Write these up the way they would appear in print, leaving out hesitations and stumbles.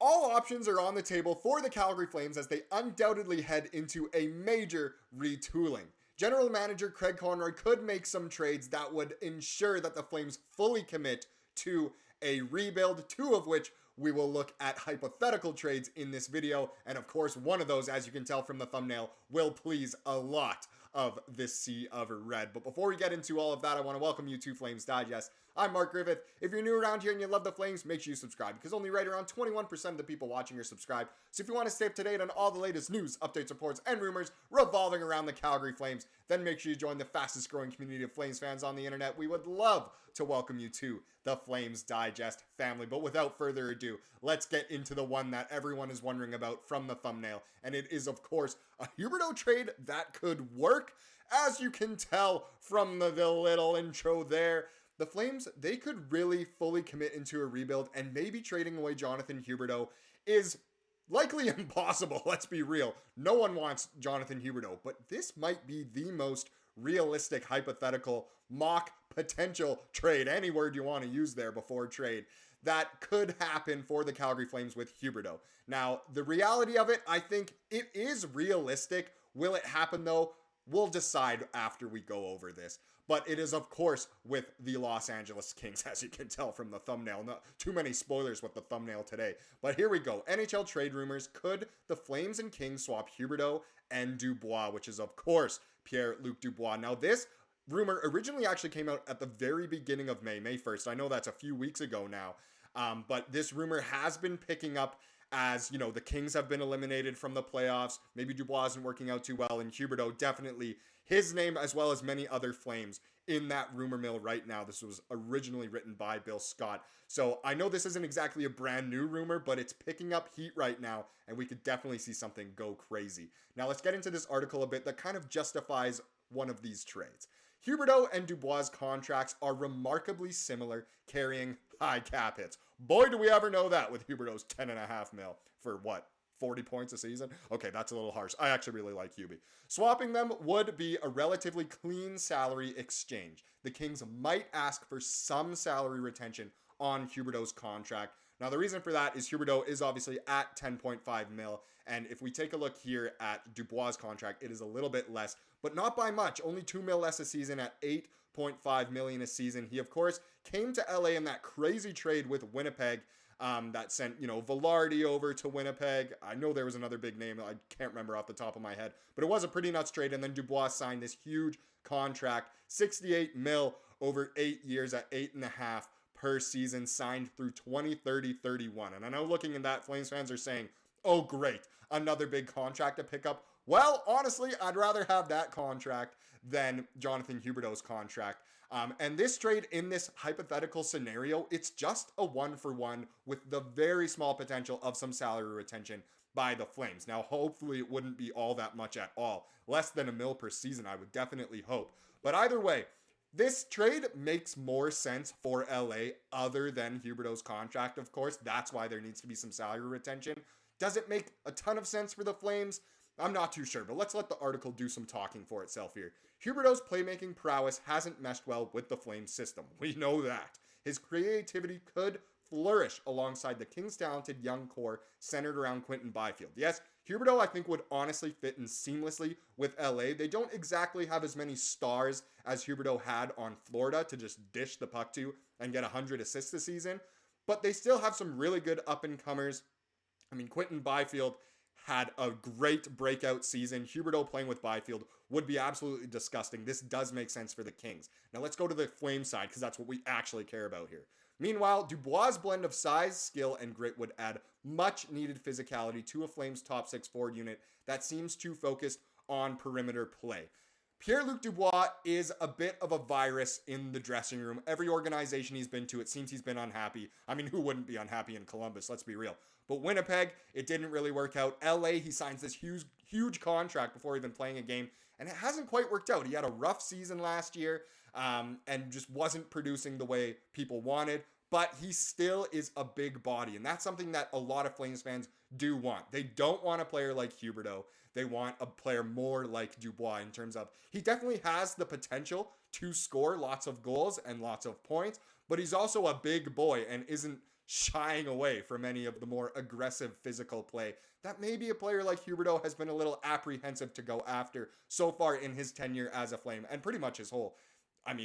all options are on the table for the Calgary Flames as they undoubtedly head into a major retooling. General Manager Craig Conroy could make some trades that would ensure that the Flames fully commit to a rebuild, two of which we will look at hypothetical trades in this video. And of course, one of those, as you can tell from the thumbnail, will please a lot of this sea of red. But before we get into all of that, I want to welcome you to Flames Digest. I'm Mark Griffith. If you're new around here and you love the Flames, make sure you subscribe because only right around 21% of the people watching are subscribed. So if you want to stay up to date on all the latest news, updates, reports, and rumors revolving around the Calgary Flames, then make sure you join the fastest growing community of Flames fans on the internet. We would love to welcome you to the Flames Digest family. But without further ado, let's get into the one that everyone is wondering about from the thumbnail. And it is, of course, a Huberdeau trade that could work. As you can tell from the little intro there, the Flames, they could really fully commit into a rebuild, and maybe trading away Jonathan Huberdeau is likely impossible, let's be real. No one wants Jonathan Huberdeau, but this might be the most realistic, hypothetical, mock potential trade, any word you want to use there before trade, that could happen for the Calgary Flames with Huberdeau. Now, the reality of it, I think it is realistic. Will it happen though? We'll decide after we go over this. But it is, of course, with the Los Angeles Kings, as you can tell from the thumbnail. Not too many spoilers with the thumbnail today. But here we go. NHL trade rumors. Could the Flames and Kings swap Huberdeau and Dubois, which is, of course, Pierre-Luc Dubois. Now, this rumor originally actually came out at the very beginning of May 1st. I know that's a few weeks ago now. But this rumor has been picking up as, you know, the Kings have been eliminated from the playoffs. Maybe Dubois isn't working out too well, and Huberdeau, definitely his name as well as many other Flames in that rumor mill right now. This was originally written by Bill Scott. So I know this isn't exactly a brand new rumor, but it's picking up heat right now, and we could definitely see something go crazy. Now let's get into this article a bit that kind of justifies one of these trades. Huberdeau and Dubois' contracts are remarkably similar, carrying high cap hits. Boy, do we ever know that with Huberdeau's $10.5 million for what? 40 points a season? Okay, that's a little harsh. I actually really like Hubie. Swapping them would be a relatively clean salary exchange. The Kings might ask for some salary retention on Huberdeau's contract. Now, the reason for that is Huberdeau is obviously at $10.5 million, and if we take a look here at Dubois' contract, it is a little bit less, but not by much. Only $2 million less a season at $8.5 million a season. He, of course, came to LA in that crazy trade with Winnipeg that sent, Velarde over to Winnipeg. I know there was another big name I can't remember off the top of my head, but it was a pretty nuts trade, and then Dubois signed this huge contract, $68 million over 8 years at 8.5 per season, signed through 2030-31. And I know looking at that, Flames fans are saying, oh great, another big contract to pick up. Well, honestly, I'd rather have that contract than Jonathan Huberdeau's contract. And this trade in this hypothetical scenario, it's just a 1-for-1 with the very small potential of some salary retention by the Flames. Now, hopefully it wouldn't be all that much at all. Less than $1 million per season, I would definitely hope. But either way, this trade makes more sense for LA other than Huberdeau's contract, of course. That's why there needs to be some salary retention. Does it make a ton of sense for the Flames? I'm not too sure, but let's let the article do some talking for itself here. Huberdeau's playmaking prowess hasn't meshed well with the Flames system. We know that. His creativity could flourish alongside the Kings' talented young core centered around Quinton Byfield. Yes, Huberdeau, I think, would honestly fit in seamlessly with LA. They don't exactly have as many stars as Huberdeau had on Florida to just dish the puck to and get 100 assists this season, but they still have some really good up-and-comers. I mean, Quinton Byfield had a great breakout season. Huberdeau playing with Byfield would be absolutely disgusting. This does make sense for the Kings. Now let's go to the Flames side because that's what we actually care about here. Meanwhile, Dubois' blend of size, skill, and grit would add much needed physicality to a Flames top 6 forward unit that seems too focused on perimeter play. Pierre-Luc Dubois is a bit of a virus in the dressing room. Every organization he's been to, it seems he's been unhappy. I mean, who wouldn't be unhappy in Columbus? Let's be real. But Winnipeg, it didn't really work out. LA, he signs this huge contract before even playing a game, and it hasn't quite worked out. He had a rough season last year and just wasn't producing the way people wanted. But he still is a big body, and that's something that a lot of Flames fans do want. They don't want a player like Huberdeau. They want a player more like Dubois in terms of he definitely has the potential to score lots of goals and lots of points, but he's also a big boy and isn't shying away from any of the more aggressive physical play that maybe a player like Huberdeau has been a little apprehensive to go after so far in his tenure as a Flame, and pretty much his whole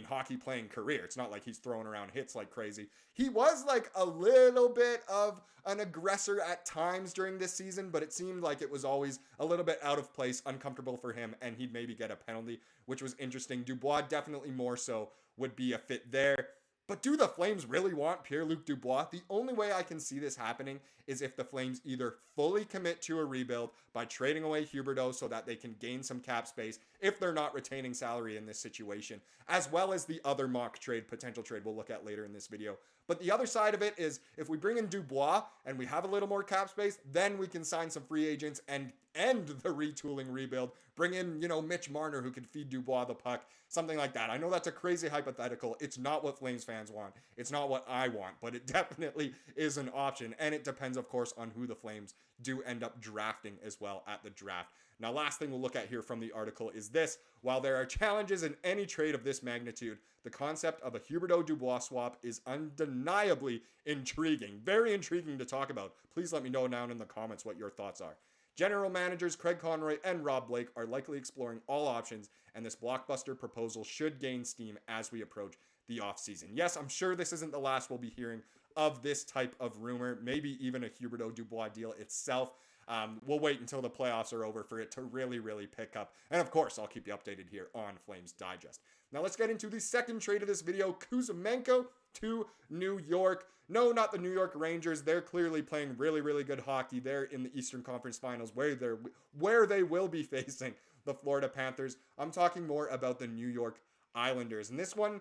hockey playing career. It's not like he's throwing around hits like crazy. He was like a little bit of an aggressor at times during this season, but it seemed like it was always a little bit out of place, uncomfortable for him, and he'd maybe get a penalty, which was interesting. Dubois definitely more so would be a fit there. But do the Flames really want Pierre-Luc Dubois? The only way I can see this happening is if the Flames either fully commit to a rebuild by trading away Huberdeau so that they can gain some cap space if they're not retaining salary in this situation, as well as the other mock trade, potential trade we'll look at later in this video. But the other side of it is if we bring in Dubois and we have a little more cap space, then we can sign some free agents and end the retooling rebuild. Bring in, Mitch Marner who can feed Dubois the puck, something like that. I know that's a crazy hypothetical. It's not what Flames fans want. It's not what I want, but it definitely is an option. And it depends, of course, on who the Flames do end up drafting as well at the draft. Now, last thing we'll look at here from the article is this. While there are challenges in any trade of this magnitude, the concept of a Huberdeau-Dubois swap is undeniably intriguing. Very intriguing to talk about. Please let me know down in the comments what your thoughts are. General managers Craig Conroy and Rob Blake are likely exploring all options, and this blockbuster proposal should gain steam as we approach the offseason. Yes, I'm sure this isn't the last we'll be hearing of this type of rumor, maybe even a Huberdeau-Dubois deal itself. We'll wait until the playoffs are over for it to really, really pick up. And of course, I'll keep you updated here on Flames Digest. Now let's get into the second trade of this video, Kuzmenko to New York. No, not the New York Rangers. They're clearly playing really, really good hockey. They're in the Eastern Conference Finals where they will be facing the Florida Panthers. I'm talking more about the New York Islanders. And this one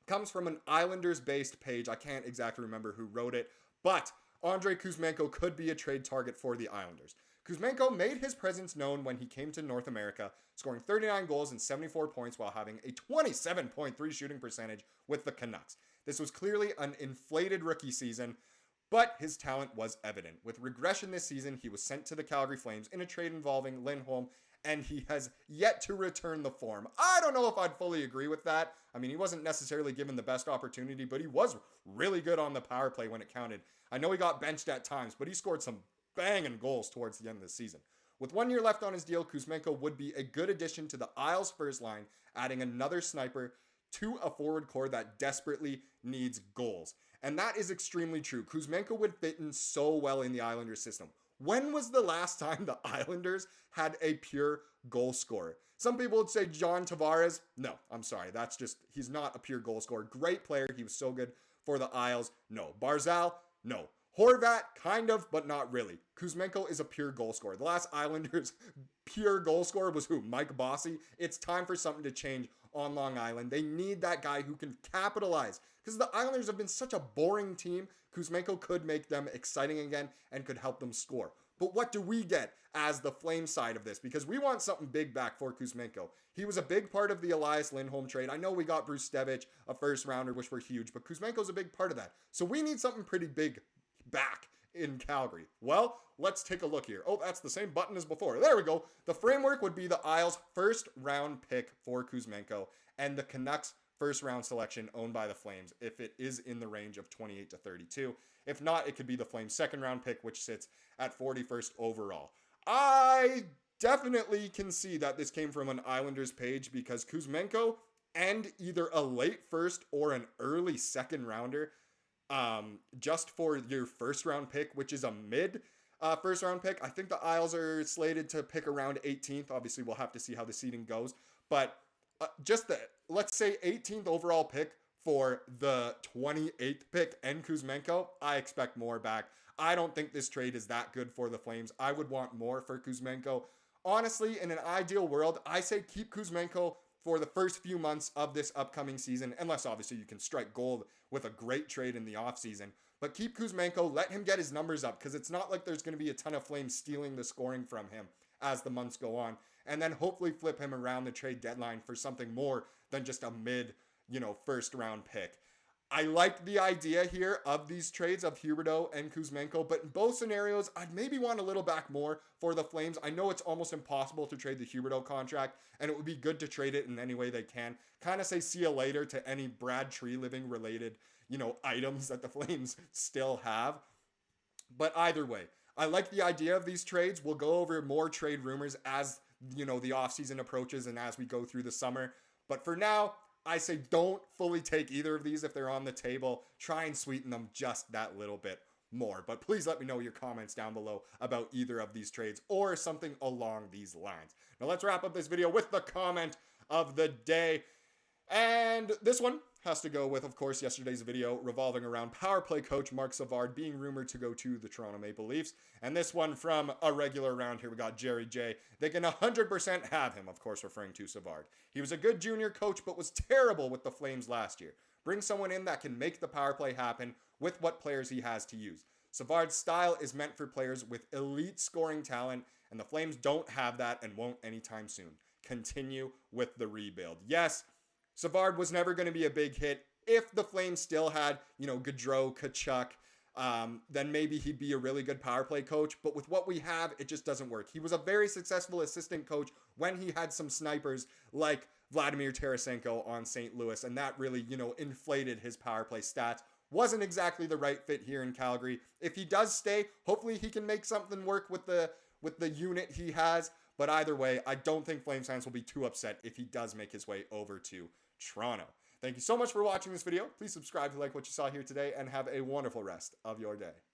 comes from an Islanders-based page. I can't exactly remember who wrote it, but Andrei Kuzmenko could be a trade target for the Islanders. Kuzmenko made his presence known when he came to North America, scoring 39 goals and 74 points while having a 27.3 shooting percentage with the Canucks. This was clearly an inflated rookie season, but his talent was evident. With regression this season, he was sent to the Calgary Flames in a trade involving Lindholm, and he has yet to return the form. I don't know if I'd fully agree with that. He wasn't necessarily given the best opportunity, but he was really good on the power play when it counted. I know he got benched at times, but he scored some banging goals towards the end of the season. With 1 year left on his deal, Kuzmenko would be a good addition to the Isles' first line, adding another sniper to a forward core that desperately needs goals. And that is extremely true. Kuzmenko would fit in so well in the Islanders system. When was the last time the Islanders had a pure goal scorer? Some people would say John Tavares. No, I'm sorry. He's not a pure goal scorer. Great player. He was so good for the Isles. No. Barzal? No. Horvat? Kind of, but not really. Kuzmenko is a pure goal scorer. The last Islanders pure goal scorer was who? Mike Bossy. It's time for something to change on Long Island. They need that guy who can capitalize. Because the Islanders have been such a boring team, Kuzmenko could make them exciting again and could help them score. But what do we get as the Flame side of this? Because we want something big back for Kuzmenko. He was a big part of the Elias Lindholm trade. I know we got Bruce Stevich, a first rounder, which were huge, but Kuzmenko's a big part of that. So we need something pretty big back in Calgary. Well, let's take a look here. Oh, that's the same button as before. There we go. The framework would be the Isles' first round pick for Kuzmenko and the Canucks' first round selection owned by the Flames if it is in the range of 28 to 32. If not, it could be the Flames' second round pick, which sits at 41st overall. I definitely can see that this came from an Islanders page because Kuzmenko and either a late first or an early second rounder just for your first round pick, which is a mid first round pick. I think the Isles are slated to pick around 18th. Obviously, we'll have to see how the seeding goes. But let's say 18th overall pick for the 28th pick and Kuzmenko, I expect more back. I don't think this trade is that good for the Flames. I would want more for Kuzmenko. Honestly, in an ideal world, I say keep Kuzmenko for the first few months of this upcoming season, unless obviously you can strike gold with a great trade in the offseason. But keep Kuzmenko, let him get his numbers up, because it's not like there's going to be a ton of Flames stealing the scoring from him as the months go on. And then hopefully flip him around the trade deadline for something more than just a mid, first round pick. I like the idea here of these trades of Huberdeau and Kuzmenko, but in both scenarios, I'd maybe want a little back more for the Flames. I know it's almost impossible to trade the Huberdeau contract, and it would be good to trade it in any way they can. Kind of say see you later to any Brad Tree Living related, items that the Flames still have. But either way, I like the idea of these trades. We'll go over more trade rumors as, the offseason approaches and as we go through the summer. But for now, I say don't fully take either of these if they're on the table. Try and sweeten them just that little bit more. But please let me know your comments down below about either of these trades or something along these lines. Now let's wrap up this video with the comment of the day. And this one has to go with, of course, yesterday's video revolving around power play coach Marc Savard being rumored to go to the Toronto Maple Leafs. And this one from a regular around here, we got Jerry J. They can 100% have him, of course, referring to Savard. He was a good junior coach, but was terrible with the Flames last year. Bring someone in that can make the power play happen with what players he has to use. Savard's style is meant for players with elite scoring talent, and the Flames don't have that and won't anytime soon. Continue with the rebuild. Yes, Savard was never going to be a big hit. If the Flames still had, Gaudreau, Tkachuk, then maybe he'd be a really good power play coach. But with what we have, it just doesn't work. He was a very successful assistant coach when he had some snipers like Vladimir Tarasenko on St. Louis. And that really, inflated his power play stats. Wasn't exactly the right fit here in Calgary. If he does stay, hopefully he can make something work with the unit he has. But either way, I don't think Flames fans will be too upset if he does make his way over to Toronto. Thank you so much for watching this video. Please subscribe if you like what you saw here today and have a wonderful rest of your day.